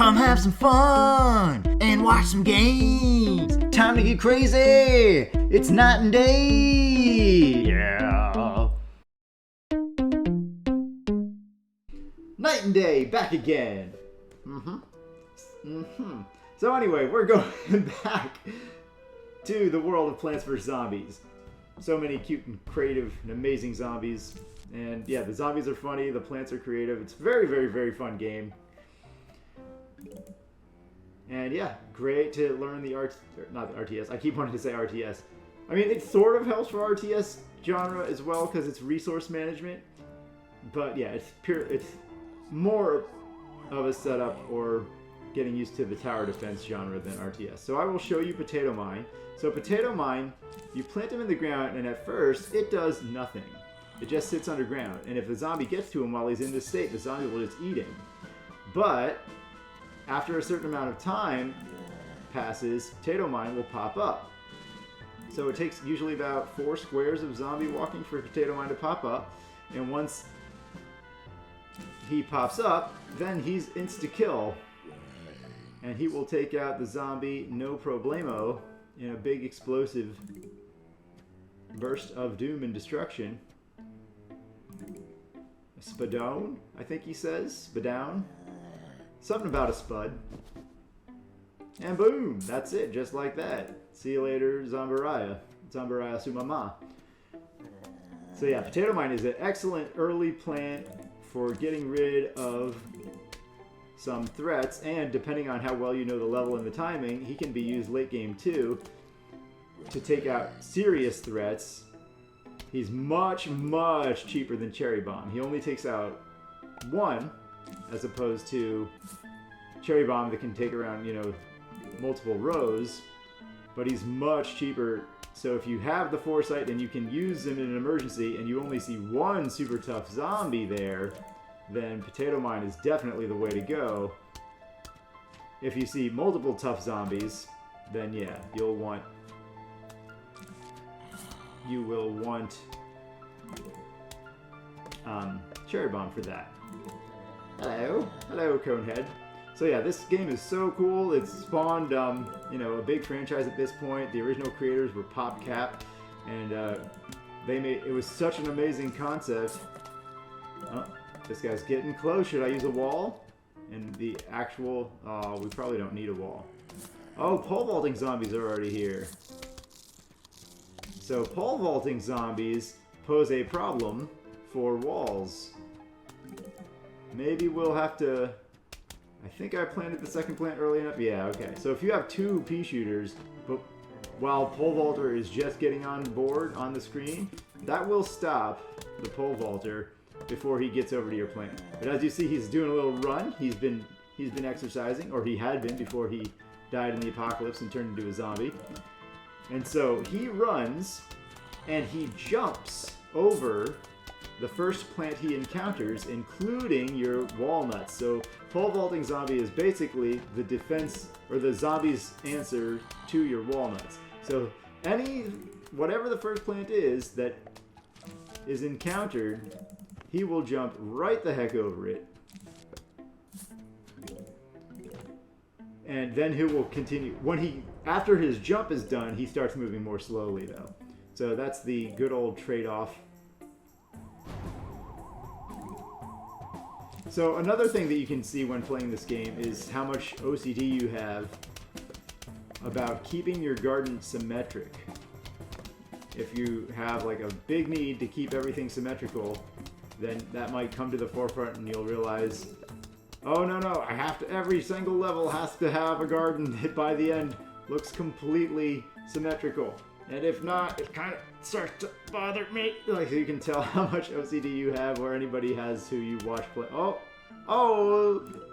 Come have some fun and watch some games. Time to get crazy. It's night and day. Yeah. Night and day, back again. So anyway, we're going back to the world of Plants vs. Zombies. So many cute and creative and amazing zombies. And yeah, the zombies are funny, the plants are creative. It's a very, very, very fun game. And yeah, great to learn the not the RTS. I keep wanting to say RTS. I mean, it sort of helps for RTS genre as well because it's resource management. But yeah, it's more of a setup or getting used to the tower defense genre than RTS. So I will show you Potato Mine. So Potato Mine, you plant them in the ground, and at first it does nothing. It just sits underground, and if the zombie gets to him while he's in this state, the zombie will just eat him. But after a certain amount of time passes, Potato Mine will pop up. So it takes usually about 4 squares of zombie walking for Potato Mine to pop up, and once he pops up, then he's insta-kill. And he will take out the zombie no problemo in a big explosive burst of doom and destruction. Spadone, I think he says. Spadown. Something about a spud. And boom, that's it, just like that. See you later, Zombaraya. Zombaraya Sumama. So yeah, Potato Mine is an excellent early plant for getting rid of some threats, and depending on how well you know the level and the timing, he can be used late game too to take out serious threats. He's much, much cheaper than Cherry Bomb. He only takes out 1, as opposed to Cherry Bomb that can take around, multiple rows, but he's much cheaper. So if you have the foresight and you can use him in an emergency and you only see 1 super tough zombie there, then Potato Mine is definitely the way to go. If you see multiple tough zombies, then yeah, you will want Cherry Bomb for that. Hello Conehead. So yeah, this game is so cool. It's spawned a big franchise at this point. The original creators were PopCap, and it was such an amazing concept. Oh, this guy's getting close. Should I use a wall? And the actual... we probably don't need a wall. Oh, pole vaulting zombies are already here. So pole vaulting zombies pose a problem for walls. Maybe we'll have to... I think I planted the second plant early enough. Yeah, okay. So if you have 2 pea shooters, but while pole vaulter is just getting on board on the screen, that will stop the pole vaulter before he gets over to your plant. But as you see, he's doing a little run. He's been exercising, or he had been before he died in the apocalypse and turned into a zombie. And so he runs and he jumps over the first plant he encounters, including your walnuts. So pole vaulting zombie is basically the defense or the zombie's answer to your walnuts. So whatever the first plant is that is encountered, he will jump right the heck over it. And then he will continue. After his jump is done, he starts moving more slowly though. So that's the good old trade-off. So another thing that you can see when playing this game is how much OCD you have about keeping your garden symmetric. If you have like a big need to keep everything symmetrical, then that might come to the forefront and you'll realize, oh no, every single level has to have a garden that by the end looks completely symmetrical. And if not, it kind of starts to bother me. Like, so you can tell how much OCD you have, or anybody has who you watch play. Oh,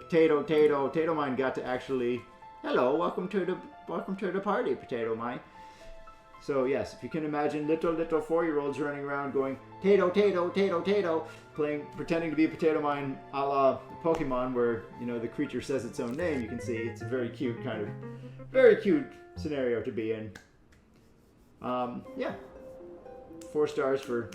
Potato Mine got to actually. Hello, welcome to the party, Potato Mine. So yes, if you can imagine little 4-year-olds running around going Tato, pretending to be a Potato Mine a la Pokemon, where the creature says its own name. You can see it's a very cute scenario to be in. Yeah, 4 stars for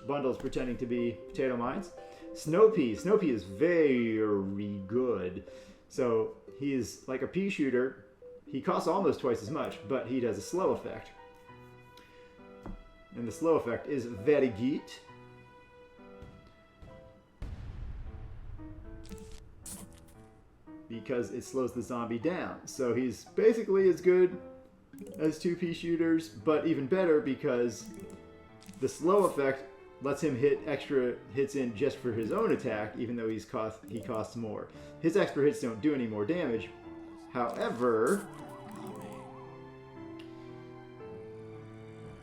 bundles pretending to be Potato Mines. Snow Pea is very good. So he's like a pea shooter. He costs almost twice as much, but he does a slow effect. And the slow effect is very good. Because it slows the zombie down. So he's basically as good as 2 pea shooters, but even better because the slow effect lets him hit extra hits in just for his own attack, even though he costs more. His extra hits don't do any more damage. However,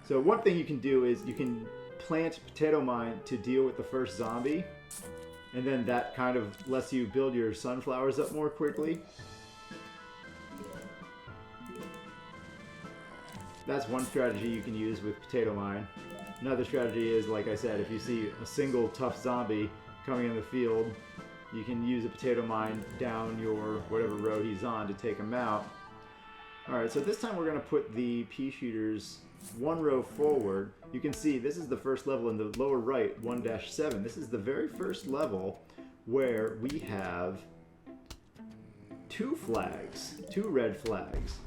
so one thing you can do is you can plant Potato Mine to deal with the first zombie, and then that kind of lets you build your sunflowers up more quickly. That's one strategy you can use with Potato Mine. Another strategy is, like I said, if you see a single tough zombie coming in the field, you can use a Potato Mine down your whatever row he's on to take him out. Alright, so this time we're going to put the pea shooters 1 row forward. You can see this is the first level in the lower right, 1-7. This is the very first level where we have 2 flags, 2 red flags.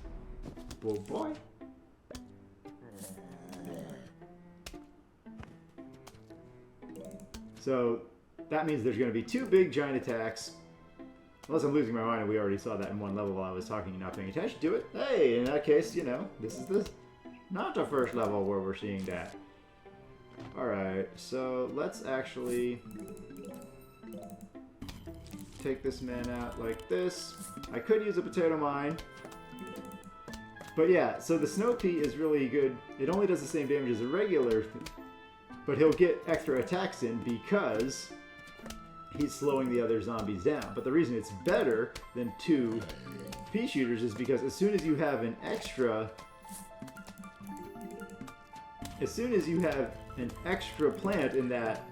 Oh boy. So that means there's going to be 2 big giant attacks. Unless I'm losing my mind and we already saw that in one level while I was talking and not paying attention to it. Hey, in that case, you know, this is not the first level where we're seeing that. Alright, so let's actually take this man out like this. I could use a Potato Mine. But yeah, so the Snow Pea is really good. It only does the same damage as a regular, but he'll get extra attacks in because he's slowing the other zombies down. But the reason it's better than 2 pea shooters is because as soon as you have an extra plant in that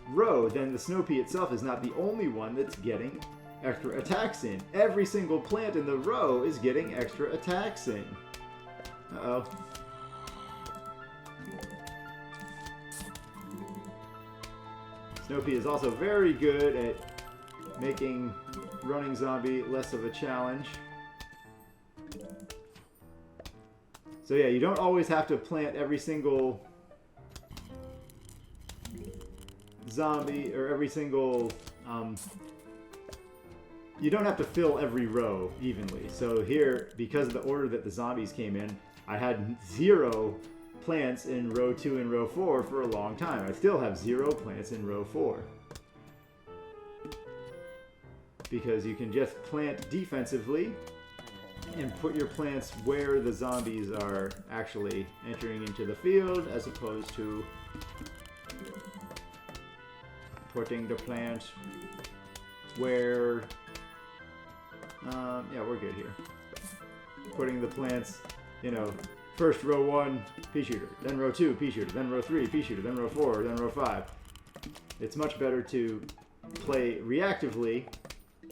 row, then the Snow Pea itself is not the only one that's getting extra attacks in. Every single plant in the row is getting extra attacks in. Uh-oh. Snow Pea is also very good at making running zombie less of a challenge. So yeah, you don't always have to plant every single zombie or every single you don't have to fill every row evenly. So here, because of the order that the zombies came in, I had 0 plants in row 2 and row 4 for a long time. I still have 0 plants in row 4. Because you can just plant defensively and put your plants where the zombies are actually entering into the field, as opposed to putting the plant where yeah, we're good here. Putting the plants, you know, first row 1 pea shooter, then row 2 pea shooter, then row 3 pea shooter, then row 4, then row 5. It's much better to play reactively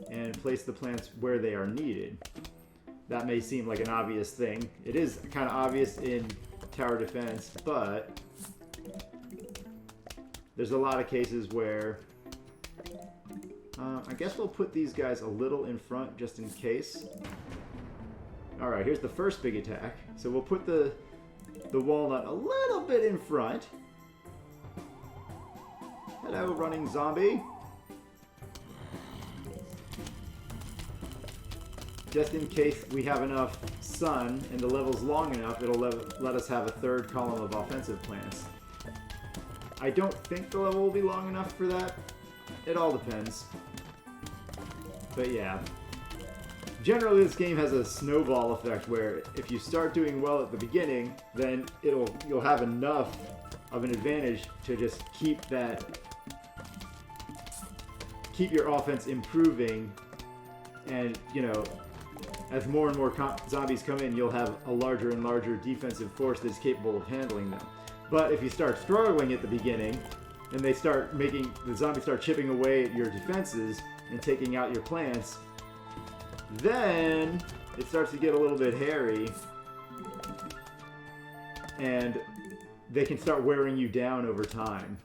and place the plants where they are needed. That may seem like an obvious thing. It is kind of obvious in tower defense, but there's a lot of cases where I guess we'll put these guys a little in front just in case. Alright, here's the first big attack. So we'll put the walnut a little bit in front. Hello, running zombie. Just in case we have enough sun and the level's long enough, it'll let us have a 3rd column of offensive plants. I don't think the level will be long enough for that. It all depends. But yeah. Generally, this game has a snowball effect where if you start doing well at the beginning, then you'll have enough of an advantage to just keep your offense improving, and you know, as more and more zombies come in, you'll have a larger and larger defensive force that's capable of handling them. But if you start struggling at the beginning, and the zombies start chipping away at your defenses and taking out your plants, then it starts to get a little bit hairy, and they can start wearing you down over time.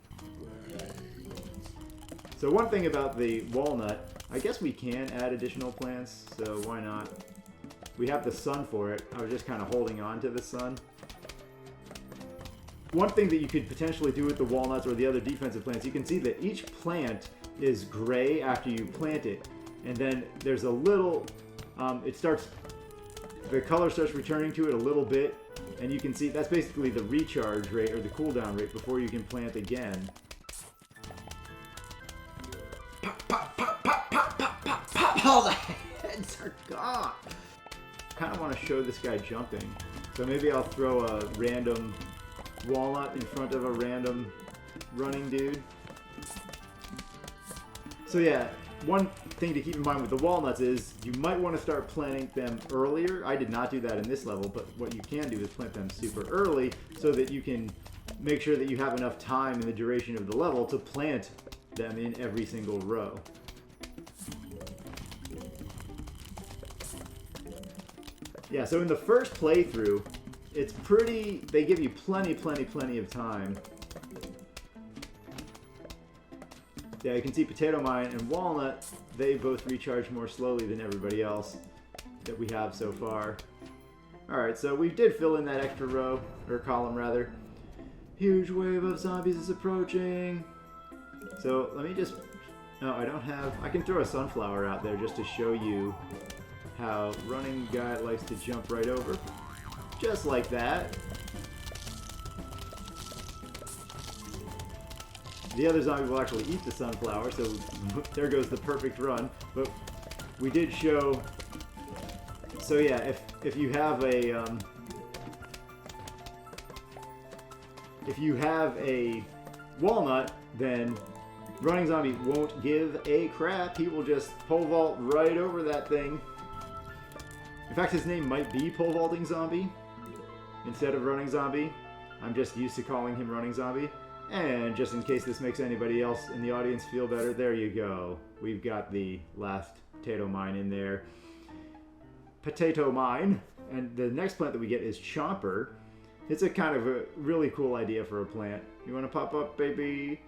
So one thing about the walnut, I guess we can add additional plants, so why not? We have the sun for it. I was just kind of holding on to the sun. One thing that you could potentially do with the walnuts or the other defensive plants, you can see that each plant is gray after you plant it. And then there's a little, the color starts returning to it a little bit. And you can see that's basically the recharge rate or the cooldown rate before you can plant again. Pop, pop, pop, pop, pop, pop, pop, pop. All the heads are gone. I kind of want to show this guy jumping. So maybe I'll throw a random walnut in front of a random running dude. So yeah, one thing to keep in mind with the walnuts is you might want to start planting them earlier. I did not do that in this level, but what you can do is plant them super early so that you can make sure that you have enough time in the duration of the level to plant them in every single row. Yeah, so in the first playthrough, it's pretty, they give you plenty of time. Yeah, you can see Potato Mine and Walnut, they both recharge more slowly than everybody else that we have so far. Alright, so we did fill in that extra row, or column rather. Huge wave of zombies is approaching. So let me just, no, I don't have, I can throw a sunflower out there just to show you how running guy likes to jump right over. Just like that. The other zombie will actually eat the sunflower, so there goes the perfect run. But we did show, so yeah, if you have a walnut, then running zombie won't give a crap. He will just pole vault right over that thing. In fact, his name might be pole vaulting zombie instead of running zombie. I'm just used to calling him running zombie. And just in case this makes anybody else in the audience feel better, there you go. We've got the last potato mine in there. Potato mine. And the next plant that we get is Chomper. It's a kind of a really cool idea for a plant. You want to pop up, baby?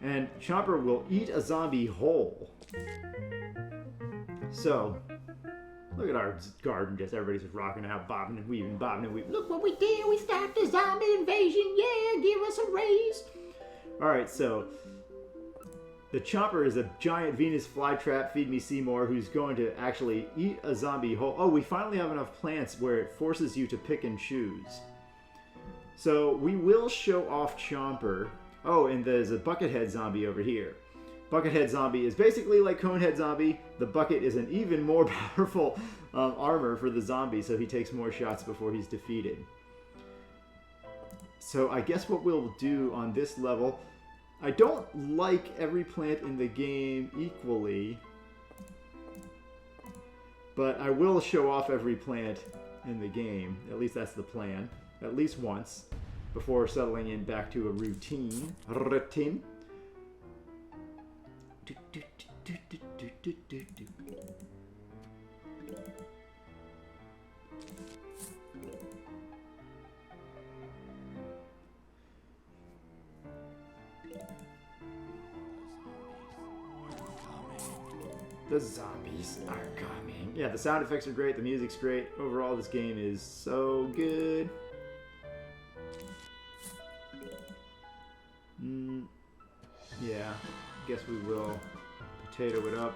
And Chomper will eat a zombie whole. So, look at our garden, just everybody's just rocking out, bobbing and weaving, bobbing and weaving. Look what we did, we stopped the zombie invasion, yeah, give us a raise. Alright, so, the Chomper is a giant Venus flytrap, feed me Seymour, who's going to actually eat a zombie whole. Oh, we finally have enough plants where it forces you to pick and choose. So, we will show off Chomper. Oh, and there's a Buckethead zombie over here. Buckethead zombie is basically like Conehead zombie. The bucket is an even more powerful armor for the zombie, so he takes more shots before he's defeated. So I guess what we'll do on this level, I don't like every plant in the game equally, but I will show off every plant in the game. At least that's the plan. At least once, before settling in back to a routine. The zombies are coming. Yeah, the sound effects are great, the music's great. Overall, this game is so good. Yeah, guess we will potato it up.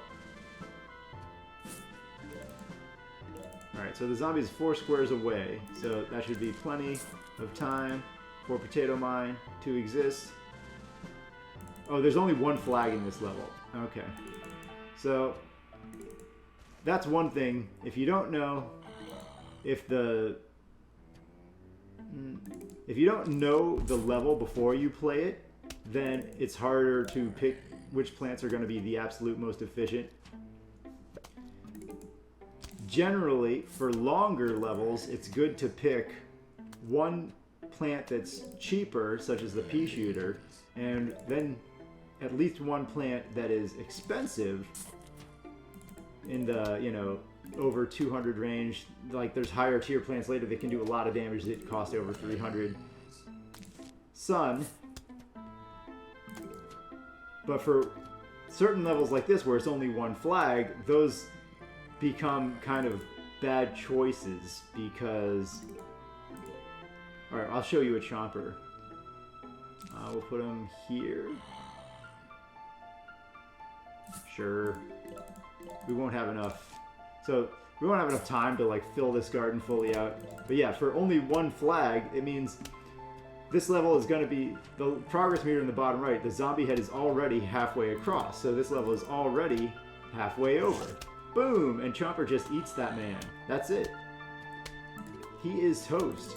Alright, so the zombie is 4 squares away, so that should be plenty of time for Potato Mine to exist. Oh, there's only one flag in this level. Okay. So, that's one thing. If you don't know if you don't know the level before you play it, then it's harder to pick which plants are going to be the absolute most efficient. Generally, for longer levels, it's good to pick one plant that's cheaper, such as the pea shooter, and then at least one plant that is expensive in the, you know, over 200 range. Like, there's higher tier plants later that can do a lot of damage that cost over 300. Sun. But for certain levels like this where it's only one flag, those become kind of bad choices because... Alright, I'll show you a Chomper. We'll put him here. Sure. We won't have enough. So, we won't have enough time to like fill this garden fully out. But yeah, for only one flag, it means this level is going to be, the progress meter in the bottom right, the zombie head is already halfway across. So this level is already halfway over. Boom! And Chomper just eats that man. That's it. He is toast.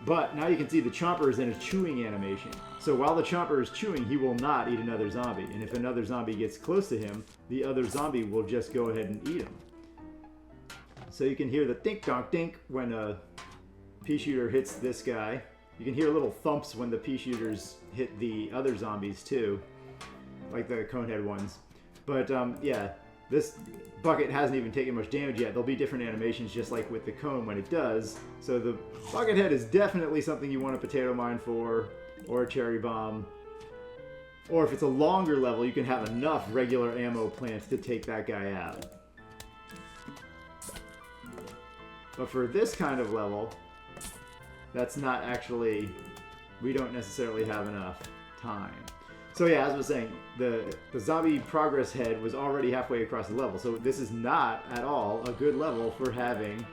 But now you can see the Chomper is in a chewing animation. So while the Chomper is chewing, he will not eat another zombie. And if another zombie gets close to him, the other zombie will just go ahead and eat him. So you can hear the dink-donk-dink when a pea shooter hits this guy. You can hear little thumps when the pea shooters hit the other zombies too, like the conehead ones. But yeah, this bucket hasn't even taken much damage yet. There'll be different animations just like with the cone when it does. So the bucket head is definitely something you want a potato mine for, or a cherry bomb. Or if it's a longer level, you can have enough regular ammo plants to take that guy out. But for this kind of level, that's not actually, we don't necessarily have enough time. So yeah, as I was saying, the zombie progress head was already halfway across the level. So this is not at all a good level for having,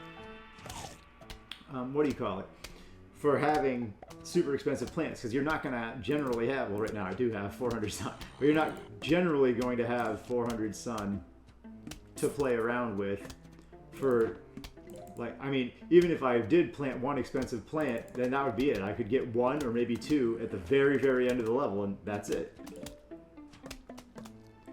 what do you call it? For having super expensive plants. Because you're not going to generally have, well right now I do have 400 sun, but you're not generally going to have 400 sun to play around with for... Like, I mean, even if I did plant one expensive plant, then that would be it. I could get one or maybe two at the very, very end of the level, and that's it.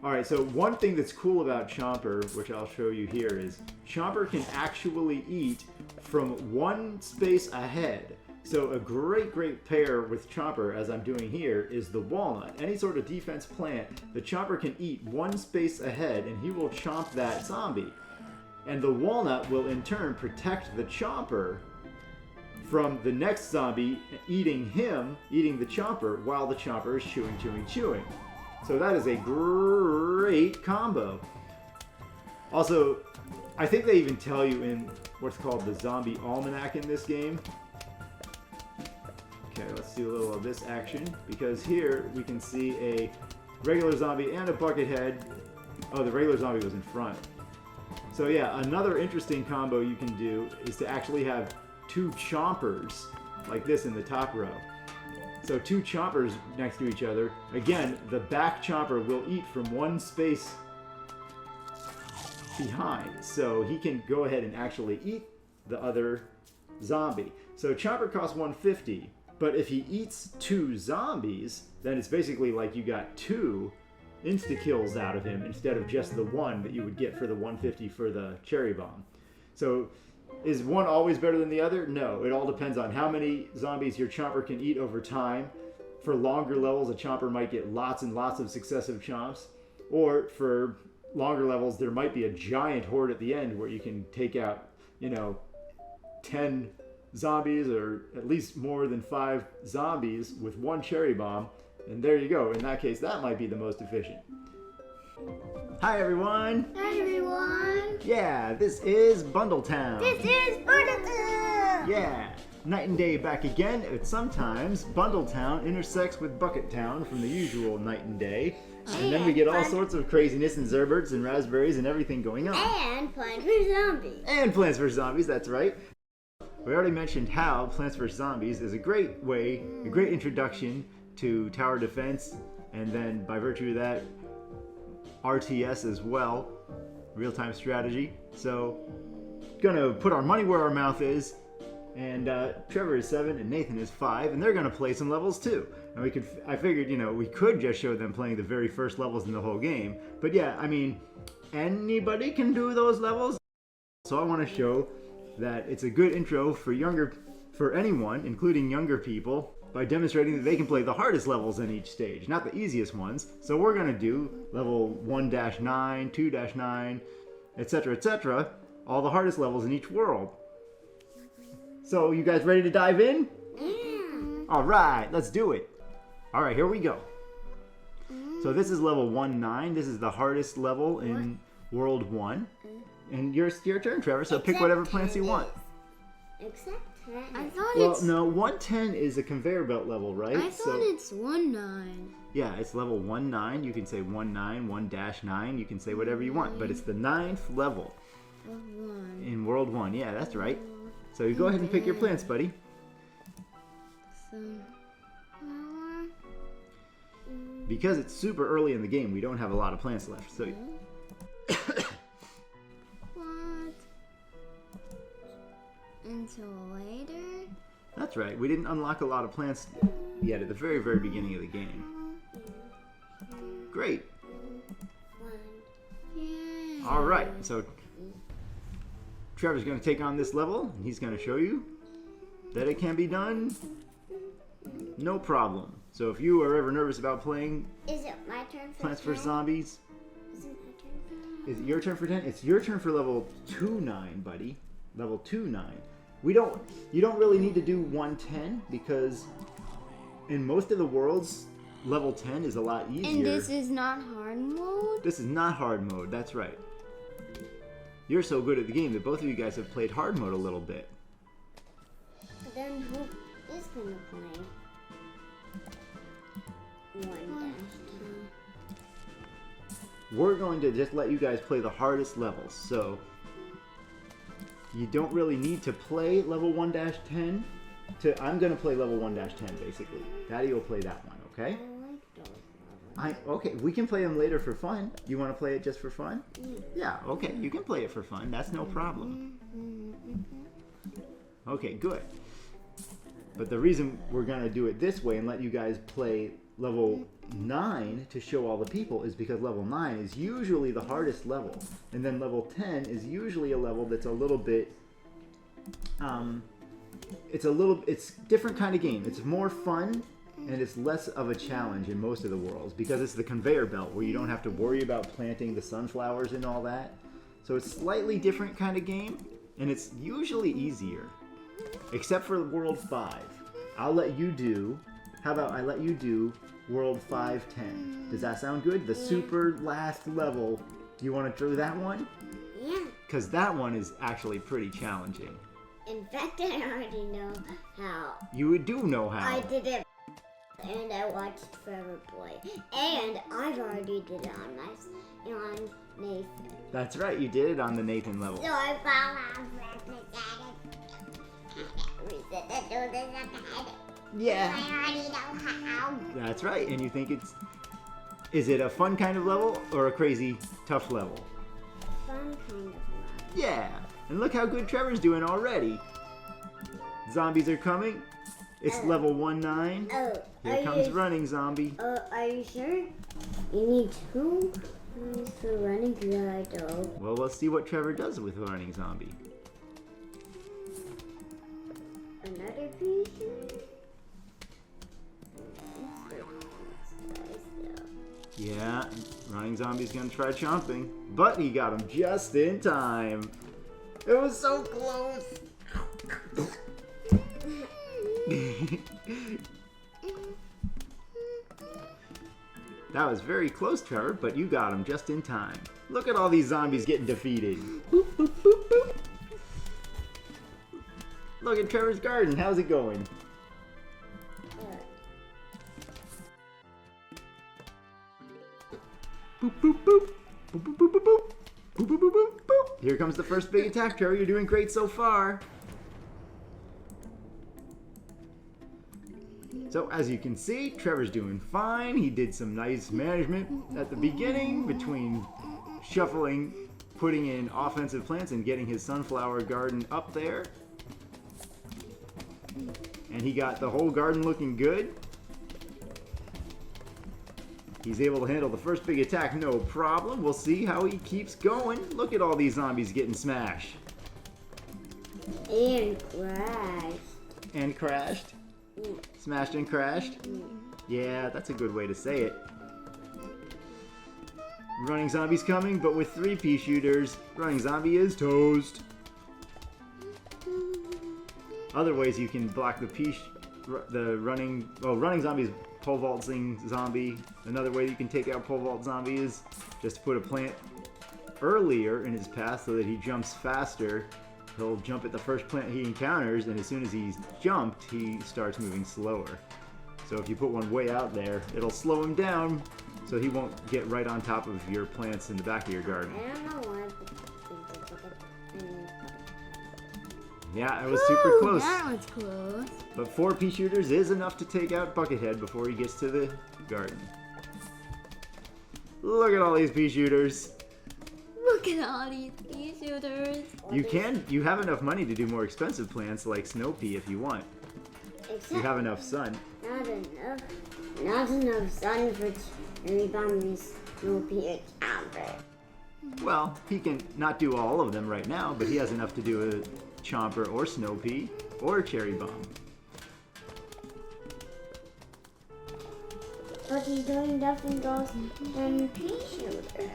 Alright, so one thing that's cool about Chomper, which I'll show you here, is Chomper can actually eat from one space ahead. So a great, great pair with Chomper, as I'm doing here, is the walnut. Any sort of defense plant, the Chomper can eat one space ahead, and he will chomp that zombie. And the walnut will in turn protect the Chomper from the next zombie eating him, eating the Chomper, while the Chomper is chewing, chewing, chewing. So that is a great combo. Also, I think they even tell you in what's called the Zombie Almanac in this game. Okay, let's see a little of this action, because here we can see a regular zombie and a bucket head. Oh, the regular zombie was in front. So yeah, another interesting combo you can do is to actually have two Chompers, like this in the top row. So two Chompers next to each other. Again, the back Chomper will eat from one space behind. So he can go ahead and actually eat the other zombie. So Chomper costs 150, but if he eats two zombies, then it's basically like you got two insta-kills out of him instead of just the one that you would get for the 150 for the cherry bomb. So is one always better than the other? No, it all depends on how many zombies your Chomper can eat over time. For longer levels, a Chomper might get lots and lots of successive chomps, or for longer levels there might be a giant horde at the end where you can take out, you know, 10 zombies or at least more than 5 zombies with one cherry bomb. And there you go. In that case, that might be the most efficient. Hi, everyone. Hi, everyone. Yeah, this is Bundle Town. This is Bundle Town. Yeah, night and day back again. Sometimes Bundle Town intersects with Bucket Town from the usual night and day. And then we get all sorts of craziness and Zerberts and raspberries and everything going on. And Plants vs. Zombies. And Plants vs. Zombies, that's right. We already mentioned how Plants vs. Zombies is a great way, a great introduction to tower defense, and then by virtue of that, RTS as well, real-time strategy. So, gonna put our money where our mouth is, and Trevor is 7 and Nathan is 5, and they're gonna play some levels too. And I figured, you know, we could just show them playing the very first levels in the whole game, but yeah, I mean, anybody can do those levels. So I want to show that it's a good intro for anyone, including younger people, by demonstrating that they can play the hardest levels in each stage, not the easiest ones. So we're going to do level 1-9, 2-9, etc., all the hardest levels in each world. So you guys ready to dive in? Yeah. All right, let's do it. All right, here we go. So this is level 1-9. This is the hardest level in World 1. And your turn, Trevor, so pick whatever plants you want. Except 10. I thought Well, it's... no, 110 is a conveyor belt level, right? I thought it's 1-9. Yeah, it's level 1-9. You can say 1-9, 1-9. You can say whatever you want, but it's the 9th level Of 1. in World 1. Yeah, that's right. So you go ahead and pick your plants, buddy. Sunflower. Because it's super early in the game, we don't have a lot of plants left. So What? Until later? that's right. We didn't unlock a lot of plants yet at the very, very beginning of the game. Great. Yeah. All right. So Trevor's going to take on this level, and he's going to show you that it can be done. No problem. So if you are ever nervous about playing Is it my turn for Plants 10? vs. Zombies, Is it my turn for 10? is it your turn for 10? It's your turn for level 2-9, buddy. Level 2-9. You don't really need to do 110 because in most of the worlds, level 10 is a lot easier. And this is not hard mode? This is not hard mode, that's right. You're so good at the game that both of you guys have played hard mode a little bit. But then who is going to play 1-10? We're going to just let you guys play the hardest levels, so you don't really need to play level 1-10. I'm going to play level 1-10 basically. Daddy will play that one, okay? I like those levels. Okay, we can play them later for fun. You want to play it just for fun? Yeah, okay, you can play it for fun. That's no problem. Okay, good. But the reason we're going to do it this way and let you guys play level 9 to show all the people is because level 9 is usually the hardest level. And then level 10 is usually a level that's a little bit, it's different kind of game. It's more fun and it's less of a challenge in most of the worlds because it's the conveyor belt where you don't have to worry about planting the sunflowers and all that. So it's slightly different kind of game and it's usually easier. Except for World 5. I'll let you do, how about I let you do World 5-10. Does that sound good? The super last level. You want to do that one? Yeah. Because that one is actually pretty challenging. In fact, I already know how. You do know how. I did it, and I watched Forever Boy, and I've already did it on Nathan. That's right, you did it on the Nathan level. So I found out reason to do this again. Yeah. I already know how. That's right, and you think is it a fun kind of level or a crazy tough level? Fun kind of love. Yeah, and look how good Trevor's doing already. Zombies are coming. It's level 1-9. Oh, Here comes running zombie. are you sure? You need 2 for running though. Well, let's see what Trevor does with running zombie. Another piece? Yeah, running zombie's gonna try chomping, but he got him just in time. It was so close. That was very close, Trevor, but you got him just in time. Look at all these zombies getting defeated. Boop, boop, boop, boop. Look at Trevor's garden. How's it going? Boop, boop, boop. Boop, boop, boop, boop, boop. Boop, boop, boop, boop, boop. Here comes the first big attack, Trevor. You're doing great so far. So as you can see, Trevor's doing fine. He did some nice management at the beginning between shuffling, putting in offensive plants and getting his sunflower garden up there. And he got the whole garden looking good. He's able to handle the first big attack, no problem. We'll see how he keeps going. Look at all these zombies getting smashed. And crashed. And crashed? Smashed and crashed? Yeah, that's a good way to say it. Running zombie's coming, but with 3 pea shooters, running zombie is toast. Other ways you can block the running zombie's pole vaulting zombie. Another way you can take out pole vault zombie is just to put a plant earlier in his path so that he jumps faster. He'll jump at the first plant he encounters, and as soon as he's jumped, he starts moving slower. So if you put one way out there, it'll slow him down so he won't get right on top of your plants in the back of your garden. I don't know why. Yeah, it was super close. That was close. But 4 pea shooters is enough to take out Buckethead before he gets to the garden. Look at all these pea shooters. Look at all these pea shooters. You have enough money to do more expensive plants like snow pea if you want. Except You have enough sun. Not enough sun for cherry bombs. No pea Chomper. Well, he can not do all of them right now, but he has enough to do a Chomper or snow pea or cherry bomb. But he's doing nothing else than pea shooter.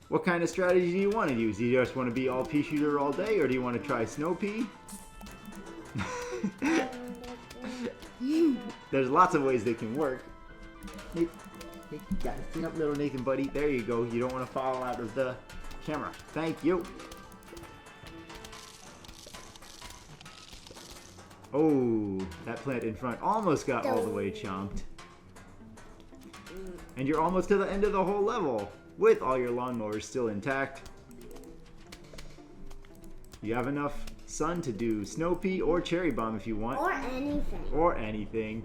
What kind of strategy do you want to use? Do you just want to be all pea shooter all day, or do you want to try snow pea? There's lots of ways they can work. Hey, yeah, clean up little Nathan, buddy. There you go. You don't want to fall out of the camera. Thank you. Oh, that plant in front almost got all the way chomped. And you're almost to the end of the whole level with all your lawnmowers still intact. You have enough sun to do snow pea or cherry bomb if you want. Or anything. Or anything.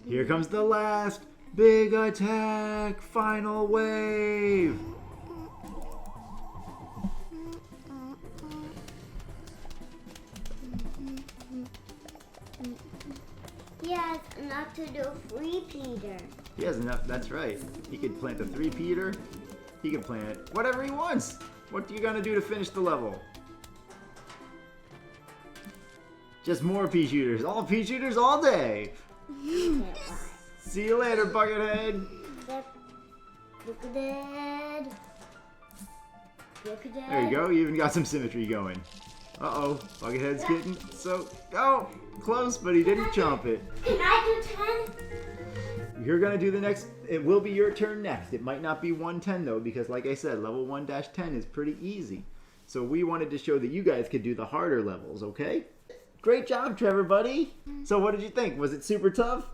Here comes the last big attack! Final wave! He has enough to do 3 Peter. He has enough, that's right. He could plant a 3-peater. He can plant whatever he wants. What are you gonna do to finish the level? Just more pea shooters. All pea shooters all day. See you later, Buckethead. Look at that. Look at that. There you go. You even got some symmetry going. Uh-oh. Buckethead's getting so... Oh! Close, but he didn't chomp it. Can I do 10? You're gonna do the next... It will be your turn next. It might not be 110, though, because like I said, level 1-10 is pretty easy. So we wanted to show that you guys could do the harder levels, okay? Great job, Trevor, buddy. So what did you think? Was it super tough?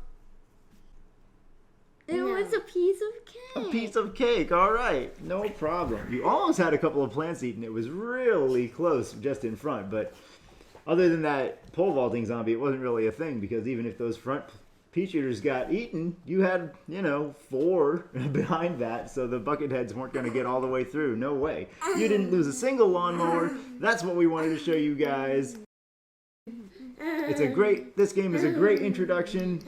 It was a piece of cake. A piece of cake, all right. No problem. You almost had a couple of plants eaten. It was really close just in front, but other than that pole vaulting zombie, it wasn't really a thing because even if those front pea shooters got eaten, you had, 4 behind that, so the bucketheads weren't going to get all the way through. No way. You didn't lose a single lawnmower. That's what we wanted to show you guys. This game is a great introduction.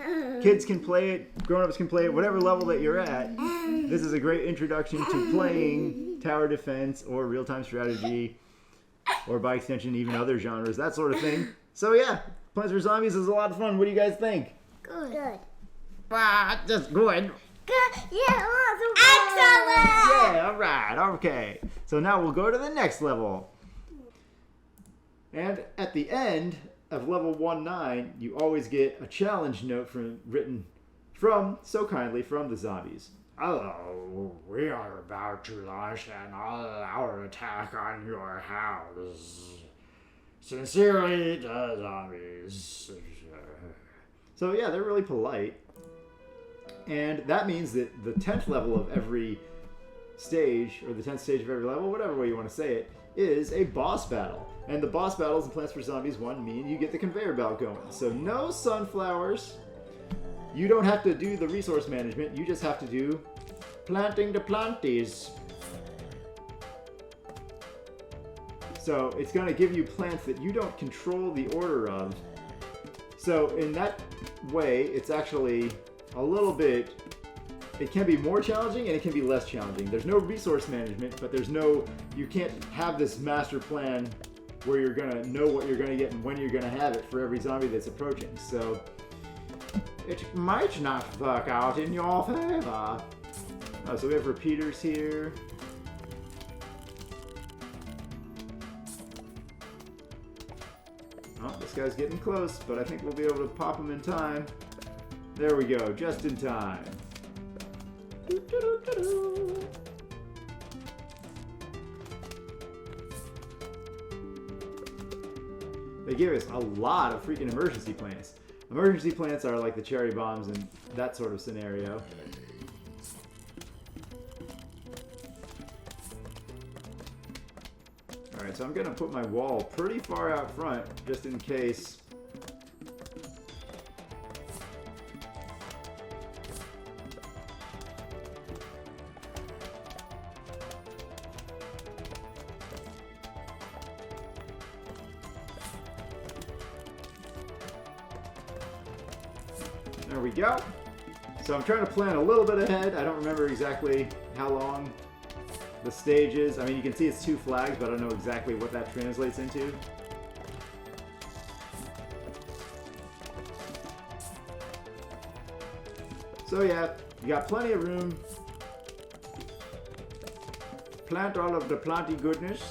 Kids can play it, grown-ups can play it, whatever level that you're at. This is a great introduction to playing tower defense or real-time strategy, or by extension, even other genres, that sort of thing. So yeah, Plants vs. Zombies is a lot of fun. What do you guys think? Good. Just good. Good. Yeah, awesome. Excellent. Yeah, alright, okay. So now we'll go to the next level. And at the end of level 1-9, you always get a challenge note written so kindly from the zombies. Hello, we are about to launch an all-out attack on your house. Sincerely, the zombies. So yeah, they're really polite. And that means that the 10th level of every stage, or the 10th stage of every level, whatever way you want to say it, is a boss battle. And the boss battles in Plants vs. Zombies 1 mean you get the conveyor belt going. So no sunflowers. You don't have to do the resource management. You just have to do planting the planties. So it's going to give you plants that you don't control the order of. So in that way, it's actually a little bit... It can be more challenging and it can be less challenging. There's no resource management, but you can't have this master plan where you're gonna know what you're gonna get and when you're gonna have it for every zombie that's approaching. So it might not work out in your favor. Oh, so we have repeaters here. Oh, this guy's getting close, but I think we'll be able to pop him in time. There we go, just in time. They give us a lot of freaking emergency plants. Emergency plants are like the cherry bombs and that sort of scenario. Alright, so I'm going to put my wall pretty far out front just in case. There we go. So I'm trying to plan a little bit ahead. I don't remember exactly how long the stage is. I mean, you can see it's 2 flags, but I don't know exactly what that translates into. So yeah, you got plenty of room. Plant all of the planty goodness.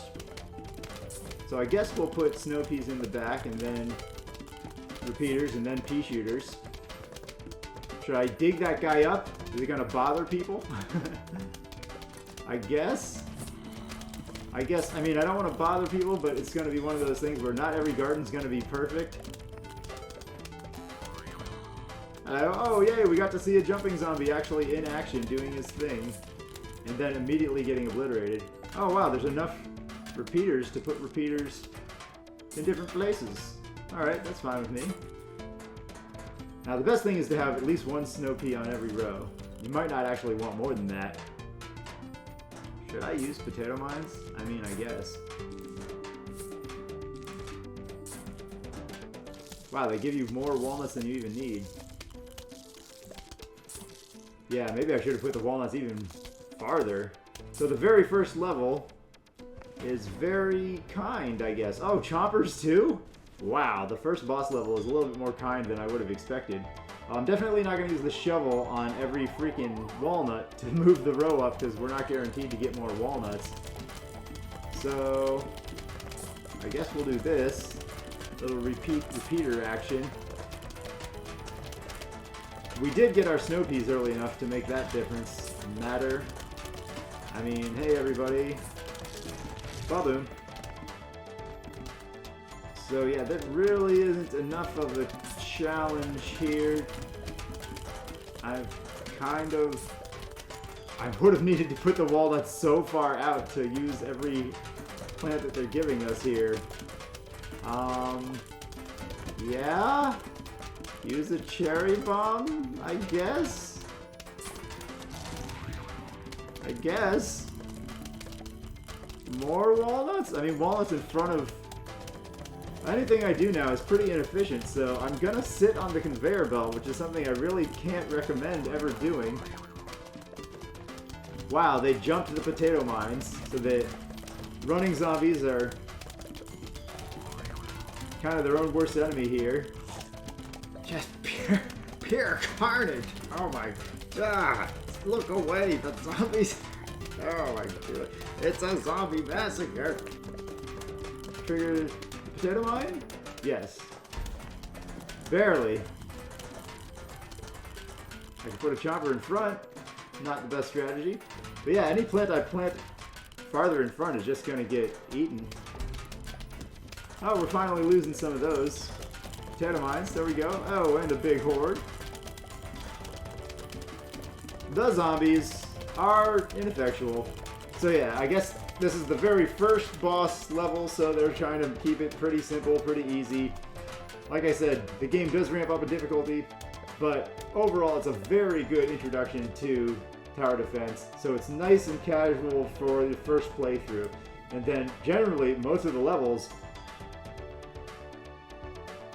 So I guess we'll put snow peas in the back and then repeaters and then pea shooters. Should I dig that guy up? Is it gonna bother people? I guess. I mean, I don't want to bother people, but it's gonna be one of those things where not every garden's gonna be perfect. Oh yay, we got to see a jumping zombie actually in action doing his thing. And then immediately getting obliterated. Oh wow, there's enough repeaters to put repeaters in different places. Alright, that's fine with me. Now the best thing is to have at least 1 snow pea on every row. You might not actually want more than that. Should I use potato mines? I mean, I guess. Wow, they give you more walnuts than you even need. Yeah, maybe I should have put the walnuts even farther. So the very first level is very kind, I guess. Oh, chompers too? Wow, the first boss level is a little bit more kind than I would have expected. I'm definitely not going to use the shovel on every freaking walnut to move the row up because we're not guaranteed to get more walnuts. So, I guess we'll do this. Little repeater action. We did get our snow peas early enough to make that difference matter. I mean, hey everybody. Ba-boom. So yeah, that really isn't enough of a challenge here. I would have needed to put the walnuts so far out to use every plant that they're giving us here. Yeah? Use a cherry bomb, I guess? More walnuts? I mean, walnuts in front of anything I do now is pretty inefficient, so I'm gonna sit on the conveyor belt, which is something I really can't recommend ever doing. Wow, they jumped the potato mines, so that running zombies are kind of their own worst enemy here. Just pure carnage! Oh my god! Look away, the zombies! Oh my god! It's a zombie massacre! Trigger potato mine? Yes. Barely. I can put a chomper in front. Not the best strategy. But yeah, any plant I plant farther in front is just going to get eaten. Oh, we're finally losing some of those. Potato mines, there we go. Oh, and a big horde. The zombies are ineffectual. So yeah, I guess this is the very first boss level, so they're trying to keep it pretty simple, pretty easy. Like I said, the game does ramp up in difficulty, but overall it's a very good introduction to tower defense. So it's nice and casual for the first playthrough. And then generally, most of the levels,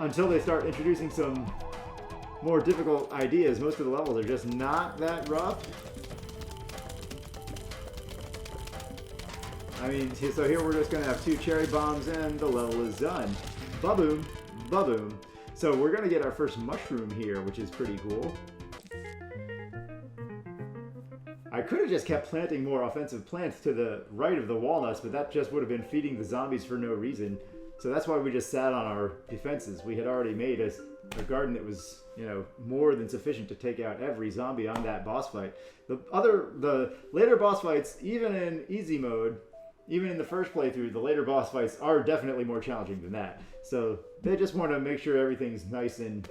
until they start introducing some more difficult ideas, most of the levels are just not that rough. I mean, so here we're just going to have 2 cherry bombs and the level is done. Ba-boom, ba-boom. So we're going to get our first mushroom here, which is pretty cool. I could have just kept planting more offensive plants to the right of the walnuts, but that just would have been feeding the zombies for no reason. So that's why we just sat on our defenses. We had already made a garden that was, you know, more than sufficient to take out every zombie on that boss fight. The later boss fights, even in easy mode, even in the first playthrough, the later boss fights are definitely more challenging than that. So they just want to make sure everything's nice and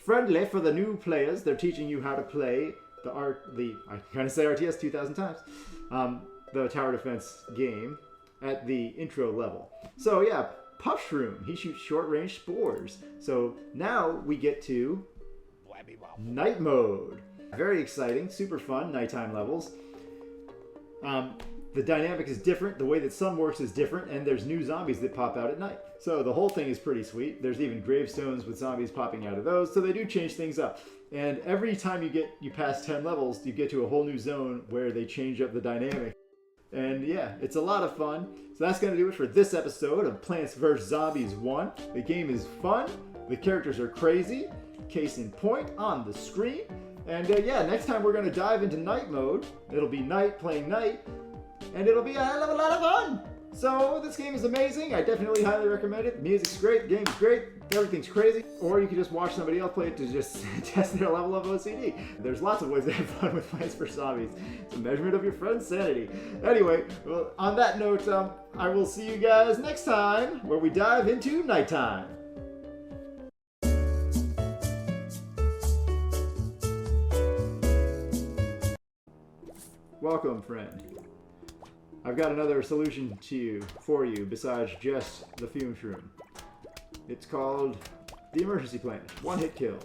friendly for the new players. They're teaching you how to play I kind of say RTS 2,000 times, the tower defense game at the intro level. So yeah, Puff Shroom, he shoots short-range spores. So now we get to night mode. Very exciting, super fun, nighttime levels. The dynamic is different, the way that sun works is different, and there's new zombies that pop out at night. So the whole thing is pretty sweet. There's even gravestones with zombies popping out of those, so they do change things up. And every time you pass 10 levels, you get to a whole new zone where they change up the dynamic. And yeah, it's a lot of fun. So that's going to do it for this episode of Plants vs. Zombies 1. The game is fun, the characters are crazy, case in point on the screen. And yeah, next time we're going to dive into night mode. It'll be night playing night. And it'll be a hell of a lot of fun! So, this game is amazing. I definitely highly recommend it. The music's great, the game's great, everything's crazy. Or you can just watch somebody else play it to just test their level of OCD. There's lots of ways to have fun with Plants vs. Zombies. It's a measurement of your friend's sanity. Anyway, well, on that note, I will see you guys next time where we dive into nighttime. Welcome, friend. I've got another solution for you besides just the fume shroom. It's called the emergency plant. One hit kill.